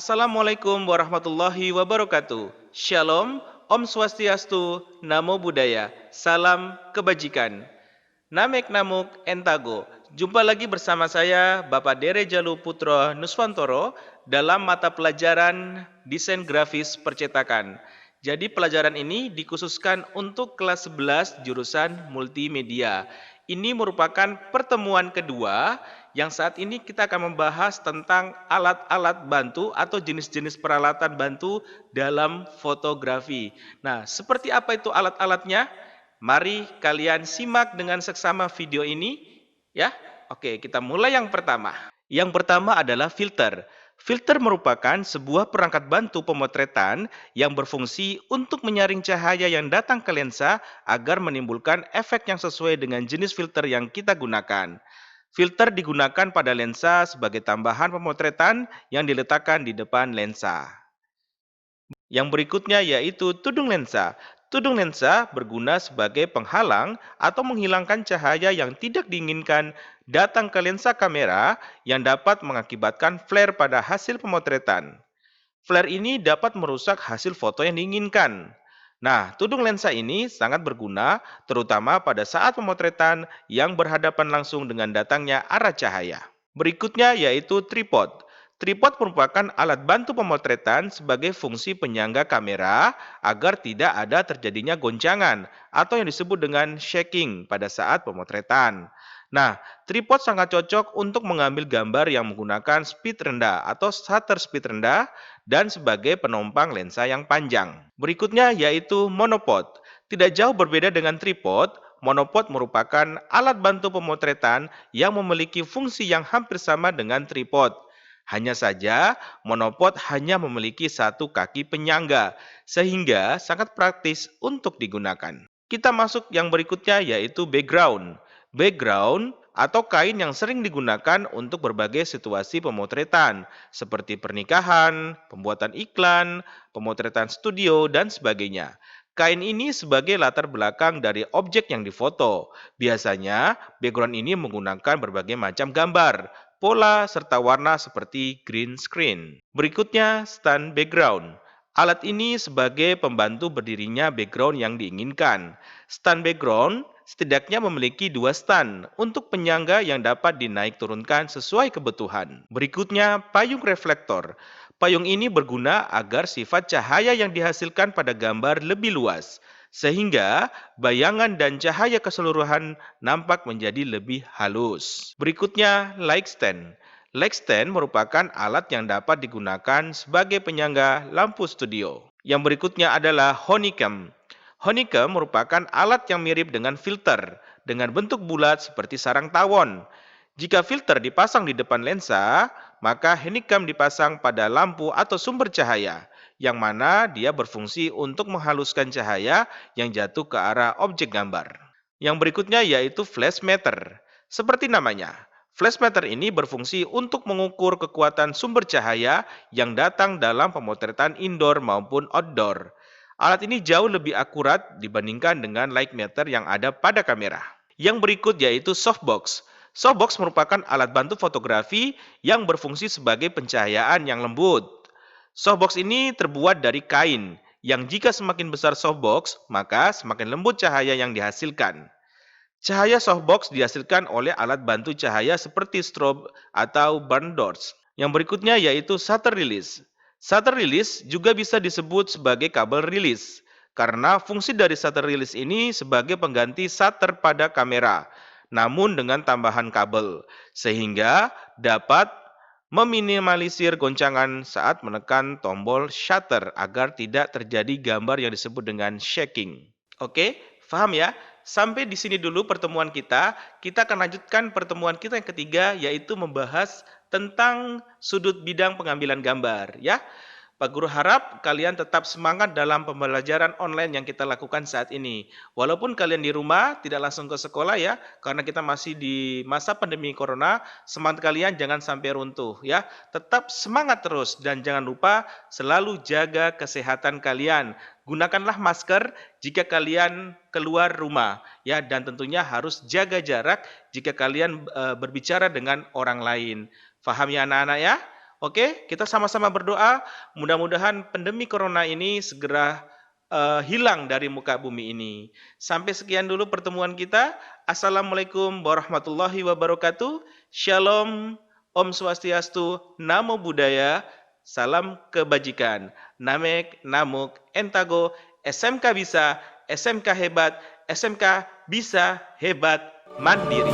Assalamualaikum warahmatullahi wabarakatuh. Shalom, Om Swastiastu, Namo Buddhaya, Salam Kebajikan. Namek Namuk Entago. Jumpa lagi bersama saya, Bapak Dere Jalu Putro Nuswantoro, dalam mata pelajaran Desain Grafis Percetakan. Jadi pelajaran ini dikhususkan untuk kelas 11 jurusan Multimedia. Ini merupakan pertemuan kedua yang saat ini kita akan membahas tentang alat-alat bantu atau jenis-jenis peralatan bantu dalam fotografi. Nah, seperti apa itu alat-alatnya? Mari kalian simak dengan seksama video ini ya. Oke, kita mulai yang pertama. Yang pertama adalah filter. Filter merupakan sebuah perangkat bantu pemotretan yang berfungsi untuk menyaring cahaya yang datang ke lensa agar menimbulkan efek yang sesuai dengan jenis filter yang kita gunakan. Filter digunakan pada lensa sebagai tambahan pemotretan yang diletakkan di depan lensa. Yang berikutnya yaitu tudung lensa. Tudung lensa berguna sebagai penghalang atau menghilangkan cahaya yang tidak diinginkan datang ke lensa kamera yang dapat mengakibatkan flare pada hasil pemotretan. Flare ini dapat merusak hasil foto yang diinginkan. Nah, tudung lensa ini sangat berguna terutama pada saat pemotretan yang berhadapan langsung dengan datangnya arah cahaya. Berikutnya yaitu tripod. Tripod merupakan alat bantu pemotretan sebagai fungsi penyangga kamera agar tidak ada terjadinya goncangan atau yang disebut dengan shaking pada saat pemotretan. Nah, tripod sangat cocok untuk mengambil gambar yang menggunakan speed rendah atau shutter speed rendah dan sebagai penumpang lensa yang panjang. Berikutnya yaitu monopod. Tidak jauh berbeda dengan tripod, monopod merupakan alat bantu pemotretan yang memiliki fungsi yang hampir sama dengan tripod. Hanya saja, monopod hanya memiliki satu kaki penyangga, sehingga sangat praktis untuk digunakan. Kita masuk yang berikutnya yaitu background. Background atau kain yang sering digunakan untuk berbagai situasi pemotretan, seperti pernikahan, pembuatan iklan, pemotretan studio, dan sebagainya. Kain ini sebagai latar belakang dari objek yang difoto. Biasanya, background ini menggunakan berbagai macam gambar, pola, serta warna seperti green screen. Berikutnya, stand background. Alat ini sebagai pembantu berdirinya background yang diinginkan. Stand background setidaknya memiliki dua stand untuk penyangga yang dapat dinaik turunkan sesuai kebutuhan. Berikutnya, payung reflektor. Payung ini berguna agar sifat cahaya yang dihasilkan pada gambar lebih luas, sehingga bayangan dan cahaya keseluruhan nampak menjadi lebih halus. Berikutnya, light stand. Light stand merupakan alat yang dapat digunakan sebagai penyangga lampu studio. Yang berikutnya adalah honeycomb. Honeycomb merupakan alat yang mirip dengan filter, dengan bentuk bulat seperti sarang tawon. Jika filter dipasang di depan lensa, maka honeycomb dipasang pada lampu atau sumber cahaya, yang mana dia berfungsi untuk menghaluskan cahaya yang jatuh ke arah objek gambar. Yang berikutnya yaitu flash meter. Seperti namanya, flash meter ini berfungsi untuk mengukur kekuatan sumber cahaya yang datang dalam pemotretan indoor maupun outdoor. Alat ini jauh lebih akurat dibandingkan dengan light meter yang ada pada kamera. Yang berikut yaitu softbox. Softbox merupakan alat bantu fotografi yang berfungsi sebagai pencahayaan yang lembut. Softbox ini terbuat dari kain, yang jika semakin besar softbox, maka semakin lembut cahaya yang dihasilkan. Cahaya softbox dihasilkan oleh alat bantu cahaya seperti strobe atau burn doors. Yang berikutnya yaitu shutter release. Shutter release juga bisa disebut sebagai kabel release, karena fungsi dari shutter release ini sebagai pengganti shutter pada kamera, namun dengan tambahan kabel, sehingga dapat meminimalisir goncangan saat menekan tombol shutter agar tidak terjadi gambar yang disebut dengan shaking. Oke, paham ya? Sampai di sini dulu pertemuan kita. Kita akan lanjutkan pertemuan kita yang ketiga, yaitu membahas tentang sudut bidang pengambilan gambar. Ya, Pak Guru harap kalian tetap semangat dalam pembelajaran online yang kita lakukan saat ini. Walaupun kalian di rumah, tidak langsung ke sekolah ya, karena kita masih di masa pandemi corona, semangat kalian jangan sampai runtuh ya. Tetap semangat terus dan jangan lupa selalu jaga kesehatan kalian. Gunakanlah masker jika kalian keluar rumah ya, dan tentunya harus jaga jarak jika kalian berbicara dengan orang lain. Paham ya anak-anak ya? Oke, kita sama-sama berdoa, mudah-mudahan pandemi corona ini segera hilang dari muka bumi ini. Sampai sekian dulu pertemuan kita. Assalamualaikum warahmatullahi wabarakatuh. Shalom, Om Swastiastu, Namo Buddhaya, salam kebajikan. Namek, Namuk, Entago, SMK bisa, SMK hebat, SMK bisa hebat mandiri.